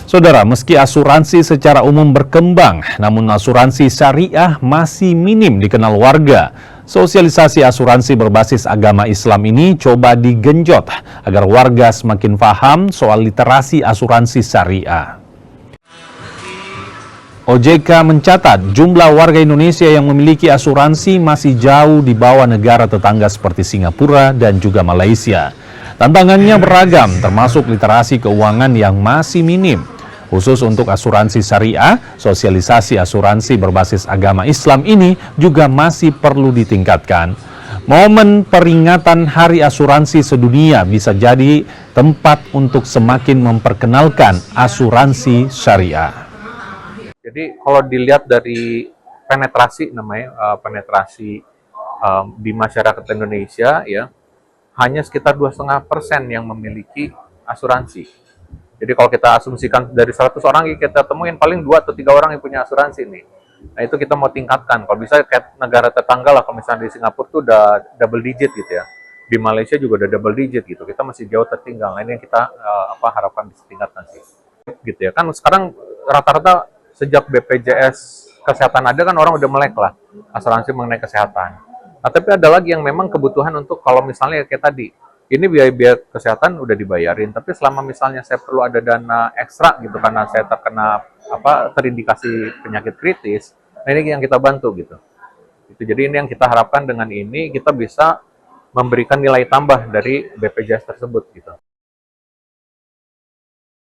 Saudara, meski asuransi secara umum berkembang, namun asuransi syariah masih minim dikenal warga. Sosialisasi asuransi berbasis agama Islam ini coba digenjot agar warga semakin paham soal literasi asuransi syariah. OJK mencatat jumlah warga Indonesia yang memiliki asuransi masih jauh di bawah negara tetangga seperti Singapura dan juga Malaysia. Tantangannya beragam, termasuk literasi keuangan yang masih minim. Khusus untuk asuransi syariah, sosialisasi asuransi berbasis agama Islam ini juga masih perlu ditingkatkan. Momen peringatan Hari Asuransi Sedunia bisa jadi tempat untuk semakin memperkenalkan asuransi syariah. Jadi kalau dilihat dari penetrasi penetrasi di masyarakat Indonesia ya, hanya sekitar 2,5% yang memiliki asuransi. Jadi kalau kita asumsikan dari 100 orang kita temuin paling 2 atau 3 orang yang punya asuransi nih. Nah itu kita mau tingkatkan. Kalau bisa kayak negara tetangga lah, kalau misalnya di Singapura tuh udah double digit gitu ya. Di Malaysia juga udah double digit gitu. Kita masih jauh tertinggal. Nah ini yang kita harapkan bisa tingkatkan sih. Gitu ya. Kan sekarang rata-rata sejak BPJS kesehatan ada kan orang udah melek lah asuransi mengenai kesehatan. Nah tapi ada lagi yang memang kebutuhan untuk kalau misalnya kayak tadi, ini biaya-biaya kesehatan udah dibayarin, tapi selama misalnya saya perlu ada dana ekstra gitu karena saya terkena terindikasi penyakit kritis, nah ini yang kita bantu gitu. Jadi ini yang kita harapkan dengan ini kita bisa memberikan nilai tambah dari BPJS tersebut gitu.